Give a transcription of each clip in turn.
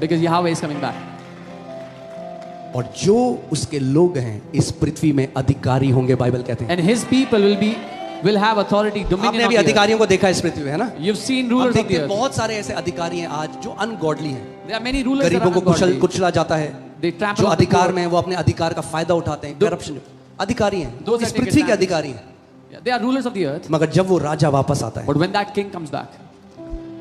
because Yahweh is coming back. और जो उसके लोग हैं इस पृथ्वी में अधिकारी होंगे, बाइबल कहते हैं। And his people will have authority, dominion आपने on अभी the earth. अधिकारियों को देखा इस पृथ्वी में, है ना? You've seen आप rulers of देखते the हैं earth. बहुत सारे ऐसे अधिकारी हैं आज जो अनगॉडली हैं। There are many rulers that गरीबों are को ungodly. कुचला जाता है। They trample जो on the अधिकार poor. में हैं वो अपने अधिकार का फायदा उठाते हैं। करप्शन अधिकारी हैं, Those इस that take पृथ्वी के advantage. अधिकारी हैं। Yeah, they are rulers of the earth. मगर जब वो राजा वापस आता है, But when that king comes back,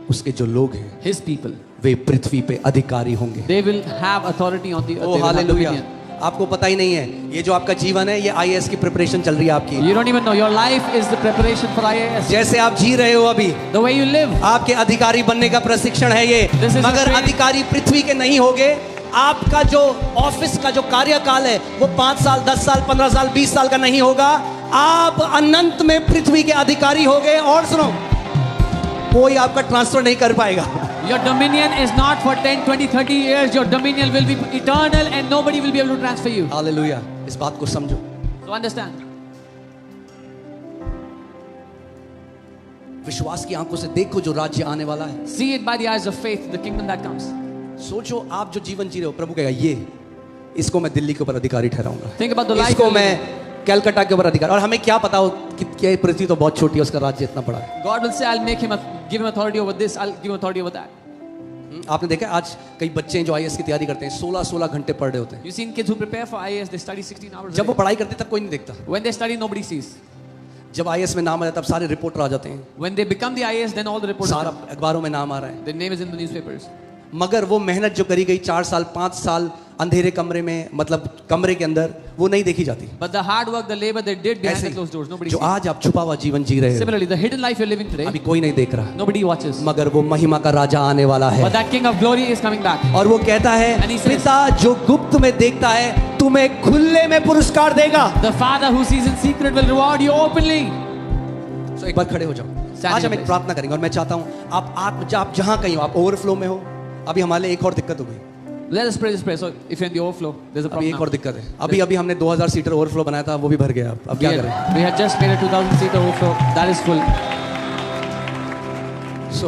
उसके जो लोग हैं his people, वे पृथ्वी पे अधिकारी होंगे। they will have authority on the earth. Oh They will have hallelujah. dominion. आपको पता ही नहीं है, ये जो आपका जीवन है, ये आईएएस की प्रिपरेशन चल रही है आपकी। You don't even know. Your life is the preparation for IAS. जैसे आप जी रहे हो अभी, The way you live. आपके अधिकारी बनने का प्रशिक्षण है ये। This is a मगर training. अधिकारी पृथ्वी के नहीं होगे। आपका जो ऑफिस का जो कार्यकाल है वो 5 साल, 10 साल, 15 साल, 20 साल का नहीं होगा। आप अनंत में पृथ्वी के अधिकारी होगे। और सुनो, कोई आपका ट्रांसफर नहीं कर पाएगा। Your dominion is not for 10, 20, 30 years. Your dominion will be eternal and nobody will be able to transfer you. Hallelujah. इस बात को समझो। So understand. विश्वास की आंखों से देखो जो राज्य आने वाला है। See it by the eyes of faith, the kingdom that comes. सोचो आप जो जीवन जी रहे हो, प्रभु कहेगा ये, इसको मैं दिल्ली के ऊपर अधिकारी ठहराऊंगा। Think about the life इसको you're मैं living. कलकत्ता के ऊपर अधिकारी। और हमें क्या पता हो कि क्या पृथ्वी तो बहुत छोटी है, उसका राज्य इतना बड़ा है। God will say, I'll give him authority over this. I'll give him authority over that. आपने देखा आज कई बच्चे हैं जो आईएएस की तैयारी करते हैं, 16-16 घंटे पढ़ रहे होते हैं। You've seen kids who prepare for IAS. They study 16 hours. a जब वो day. पढ़ाई करते हैं तब कोई नहीं देखता। When they study, nobody sees. जब आईएएस में नाम आ जाता है तब सारे रिपोर्टर आ जाते हैं, When they become the IAS, then all the reporters. सारा अखबारों में नाम आ रहा है। Their name is in the newspapers. मगर वो मेहनत जो करी गई 4 साल 5 साल अंधेरे कमरे में, मतलब कमरे के अंदर, वो नहीं देखी जाती। But the hard work, the labor they did behind ऐसे the closed doors, nobody जो sees. आज आप छुपा हुआ जीवन जी रहे हो, Similarly, the hidden life you're living today, अभी कोई नहीं देख रहा, nobody watches. मगर वो महिमा का राजा आने वाला है। But that King of Glory is coming back. और वो कहता And है, he says- पिता जो गुप्त में देखता है तुम्हें खुले में पुरस्कार देगा। The Father who sees in secret will reward you openly. तो एक बार खड़े हो जाओ। Stand आज in हम एक place. प्रार्थना करेंगे और मैं चाहता हूँ आप जहाँ कहीं हो, आप ओवरफ्लो में हो। अभी हमारे लिए एक और दिक्कत हो गई, Let us pray this prayer. So, if you're in the overflow, there's a अभी problem. एक और दिक्कत है। अभी हमने 2000 सीटर ओवरफ्लो बनाया था, वो भी भर गया। अब क्या करें? We had just made a 2000 seat overflow. That is full. So,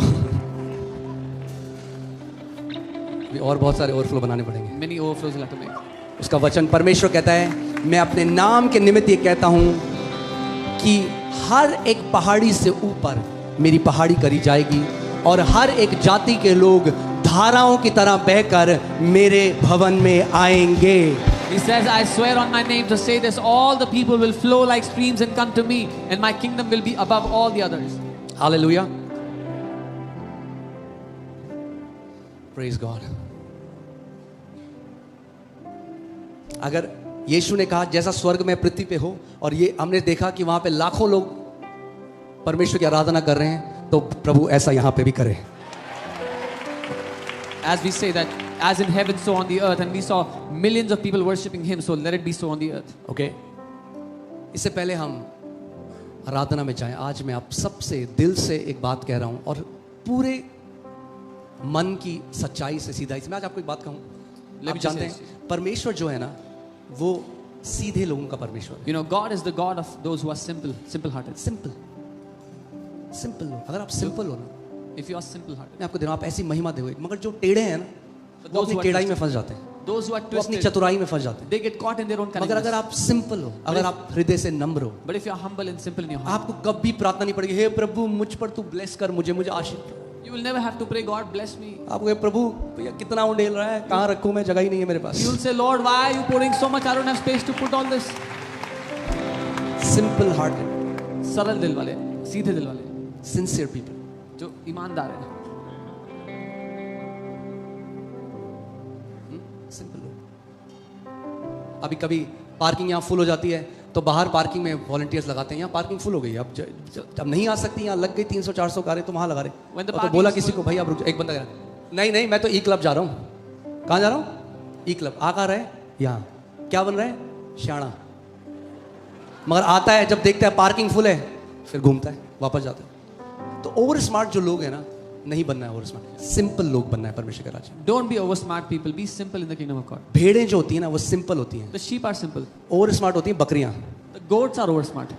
अभी और बहुत सारे ओवरफ्लो बनाने पड़ेंगे। Many overflows you'll have to make. उसका वचन परमेश्वर कहता है, मैं अपने नाम के निमित्त ये कहता हूँ कि हर एक पहाड़ी से ऊपर मेरी पहाड़ी करी जाएगी और हर एक जाति के लोग धाराओं की तरह बहकर मेरे भवन में आएंगे। He says, I swear on my name to say this, all the people will flow like streams and come to me, and my kingdom will be above all the others. Hallelujah, praise God. अगर यीशु ने कहा जैसा स्वर्ग में पृथ्वी पे हो, और ये हमने देखा कि वहां पे लाखों लोग परमेश्वर की आराधना कर रहे हैं, तो प्रभु ऐसा यहां पे भी करे। As we say that, as in heaven, so on the earth, and we saw millions of people worshipping Him, so let it be so on the earth. Okay, इससे पहले हम आराधना में जाएं, आज मैं आप सबसे दिल से एक बात कह रहा हूं और पूरे मन की सच्चाई से, सीधाई से मैं आज आपको एक बात कहूं। Let आप me just जानते say हैं परमेश्वर जो है ना, वो सीधे लोगों का परमेश्वर है। You know, God is the God of those who are simple-hearted. Simple लोग। अगर आप सिंपल हो ना, If you are simple-hearted, मैं आपको दे रहा हूं, आप ऐसी महिमा दोगे। मगर जो टेढ़े हैं ना, वो those अपनी who are टेढ़ाई में twisted, फंस जाते हैं, those who are वो अपनी twisted, चतुराई में फंस जाते हैं। they get caught in their own मगर अगर cunningness. आप सिंपल हो, अगर आप हृदय से नम्र हो, But if you are humble and simple in your heart, आपको कभी प्रार्थना नहीं पड़ेगी, हे प्रभु मुझ पर तू ब्लेस कर, मुझे आशीष। you will never have to pray, God bless me. आप कहे प्रभु भैया कितना उंडेल रहा है, कहाँ रखूं मैं, जगह ही नहीं है मेरे पास। You will say, Lord, why are you pouring so much? I don't have space to put all this. Simple hearted, सरल दिल वाले, सीधे दिल वाले, सिंसियर पीपल, जो ईमानदार है। सिंपल लोग। अभी कभी पार्किंग यहाँ फुल हो जाती है तो बाहर पार्किंग में वॉलंटियर्स लगाते हैं, यहाँ पार्किंग फुल हो गई, अब नहीं आ सकती, यहाँ लग गई 300-400 कारें, तो वहाँ लगा रहे। When the और तो parking बोला is किसी full- को, भाई आप रुक जाओ। एक बंदा कह रहा, नहीं मैं तो ई क्लब जा रहा हूँ। कहाँ जा रहा हूँ? ई क्लब। आ कहाँ रहे? यहाँ। क्या बन रहा है? श्याणा। मगर आता है, जब देखता है पार्किंग फुल है, फिर घूमता है, वापस जाता है। तो ओवर स्मार्ट जो लोग हैं ना, नहीं बनना है ओवर स्मार्ट, सिंपल लोग बनना है परमेश्वर के राज्य में। Don't be over smart people. Be simple in the kingdom of God. भेड़ें जो होती है ना, वो सिंपल होती हैं, The sheep are simple. Over smart होती हैं बकरियां। The goats are over smart.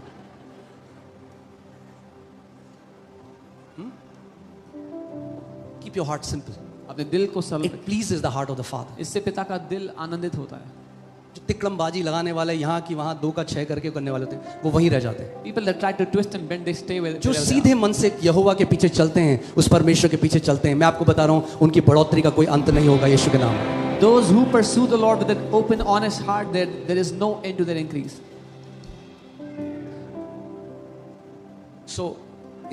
Keep your heart simple. अपने अपने दिल को सरल It रखें। pleases the heart of the Father. इससे पिता का दिल आनंदित होता है। जो तिकड़मबाजी लगाने वाले यहाँ की वहाँ 2 का 6 करके करने वाले होते हैं, वो वहीं रह जाते हैं। People that try to twist and bend, they stay with जो सीधे मन से यहोवा के पीछे चलते हैं, उस परमेश्वर के पीछे चलते हैं, मैं आपको बता रहा हूँ, उनकी बढ़ोतरी का कोई अंत नहीं होगा यीशु के नाम में। Those who pursue the Lord with an open, honest heart, there is no end to their increase. So,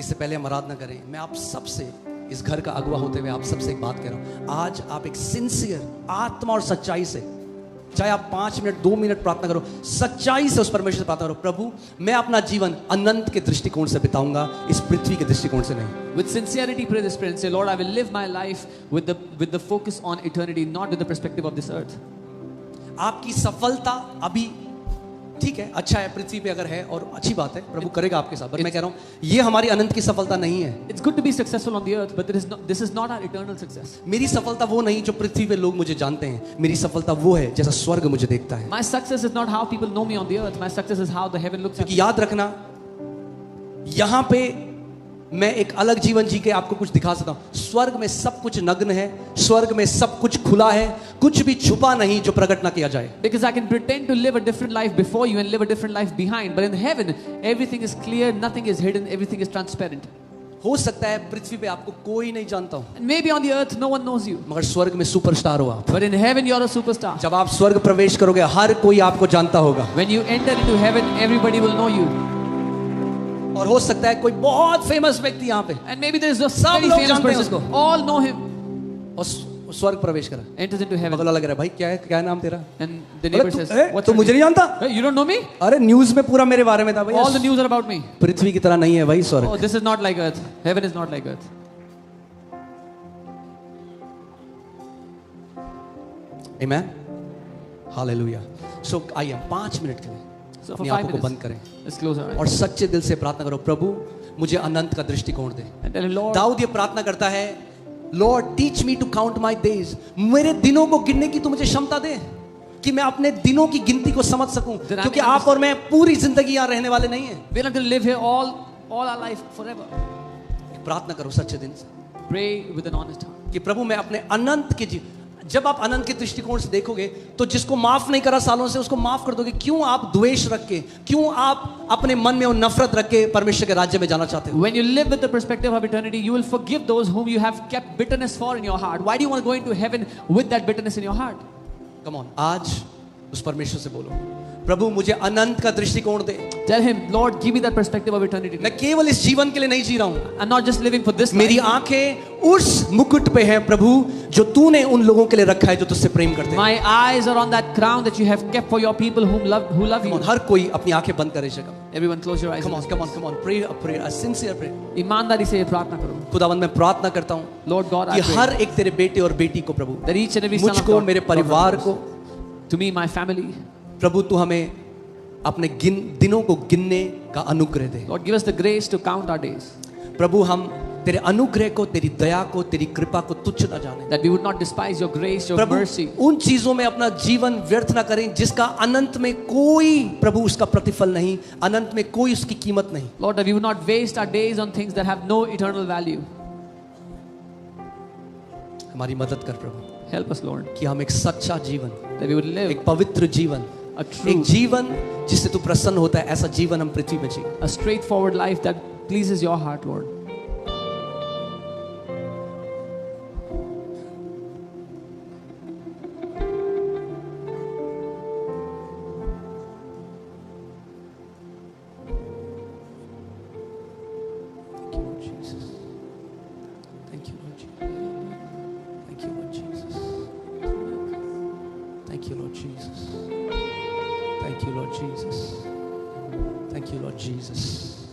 इससे पहले हम आराधना करें, मैं आप सबसे इस घर का अगुवा होते हुए आप सबसे एक बात कह रहा हूं। आज आप एक सिंसियर आत्मा और सच्चाई से, चाहे आप 5 मिनट 2 मिनट प्रार्थना करो, सच्चाई से उस परमेश्वर से प्रार्थना करो, प्रभु मैं अपना जीवन अनंत के दृष्टिकोण से बिताऊंगा, इस पृथ्वी के दृष्टिकोण से नहीं। With sincerity pray this prayer and say, Lord, I will live my life with the focus on eternity, not with the perspective of this earth. आपकी सफलता अभी ठीक है, अच्छा है, पृथ्वी पे अगर है और अच्छी बात है, प्रभु करेगा आपके साथ, पर मैं कह रहा हूं ये हमारी अनंत की सफलता नहीं है। It's good to be successful on the earth, but this is not our eternal success. मेरी सफलता वो नहीं जो पृथ्वी पे लोग मुझे जानते हैं, मेरी सफलता वो है जैसा स्वर्ग मुझे देखता है। My success is not how people know me on the earth. My success is how the heaven looks at me. क्योंकि याद रखना, यहां पे मैं एक अलग जीवन जी के आपको कुछ दिखा सकता हूं। स्वर्ग में सब कुछ नग्न है, स्वर्ग में सब कुछ खुला है, कुछ भी छुपा नहीं जो प्रकट ना किया जाए। Because I can pretend to live a different life before you and live a different life behind, but in heaven everything is clear, nothing is hidden, everything is transparent. हो सकता है पृथ्वी पे आपको कोई नहीं जानता हो, And maybe on the earth no one knows you, मगर स्वर्ग में सुपरस्टार हो आप। but in heaven you're a superstar. जब आप स्वर्ग प्रवेश करोगे, हर कोई आपको जानता होगा। When you enter into heaven, everybody will know you. और हो सकता है कोई बहुत फेमस व्यक्ति यहाँ पे And maybe there's a सब very लोग famous जानते हैं person. उसको। All know him. और स्वर्ग प्रवेश करा, Enters into heaven. बगल वाला कह रहा है, भाई क्या है, क्या है नाम तेरा? And the अरे neighbor तू- says, ए, what's तू your मुझे name? नहीं जानता? Hey, you don't know me? अरे न्यूज में पूरा मेरे बारे में था All the भाई। news are about me. पृथ्वी की तरह नहीं है भाई स्वर्ग। Oh, this is not like earth. Heaven is not like earth. Amen. Hallelujah. So आइए हम 5 मिनट के लिए So for अपनी 5 आंखों को minutes, बंद करें let's close our eyes. और सच्चे दिल से प्रार्थना करो, प्रभु मुझे अनंत का दृष्टिकोण दे। And tell him, Lord, Dawood ये प्रार्थना करता है, lord teach me to count my days, मेरे दिनों को गिनने की तू मुझे क्षमता दे कि मैं अपने दिनों की गिनती को समझ सकूं, Then I क्योंकि may आप और मैं पूरी जिंदगी यहाँ रहने वाले नहीं हैं। we're not going to live here all our life forever. प्रार्थना करो सच्चे दिन से Pray with an honest heart. कि प्रभु मैं अपने अनंत के जब आप अनंत के दृष्टिकोण से देखोगे तो जिसको माफ नहीं करा सालों से उसको माफ कर दोगे। क्यों आप द्वेष रख के, क्यों आप अपने मन में वो नफरत रख के परमेश्वर के राज्य में जाना चाहते हो? When you live with the perspective of eternity, you will forgive those whom you have kept bitterness for in your heart. Why do you want to go into heaven with that bitterness in your heart? Come on, आज उस परमेश्वर से बोलो, प्रभु मुझे अनंत का दृष्टिकोण दे। Tell him, Lord, give me that perspective of eternity. मैं केवल इस जीवन के लिए नहीं जी रहा हूं, I'm not just living for this मेरी life. आंखें उस मुकुट पे हैं प्रभु जो तूने उन लोगों के लिए रखा है जो तुझसे प्रेम करते हैं। My eyes are on that crown that you have kept for your people who love Come you. on, हर कोई अपनी आंखें बंद करे जगह। Everyone close your eyes. Come on, come on, come on, pray a prayer, a sincere prayer. ईमानदारी से ये प्रार्थना करो. खुदावंद मैं प्रार्थना करता हूं Lord God, कि I pray हर एक तेरे बेटे और बेटी को प्रभु, that each and every son of मुझको, God, मेरे परिवार को, to me, my family, प्रभु तू हमें अपने दिनों को गिनने का अनुग्रह दे। Lord, give us the grace to count our days, प्रभु हम तेरे अनुग्रह को, तेरी दया को, तेरी कृपा को तुच्छ न जाने। that we would not despise your grace, your Prabhu mercy. उन चीजों में अपना जीवन व्यर्थ ना करें जिसका अनंत में कोई प्रभु उसका प्रतिफल नहीं, अनंत में कोई उसकी कीमत नहीं। Lord, that we would not waste our days on things that have no eternal value. हमारी मदद कर प्रभु Help us, Lord, कि हम एक सच्चा जीवन, that we would live एक पवित्र जीवन, a true, एक जीवन जिससे तू प्रसन्न होता है, ऐसा जीवन हम पृथ्वी में जिए। a straightforward life that pleases your heart, Lord. Thank you, Lord Jesus. Thank you, Lord Jesus. Thank you, Lord Jesus. Thank you, Lord Jesus. Thank you, Lord Jesus.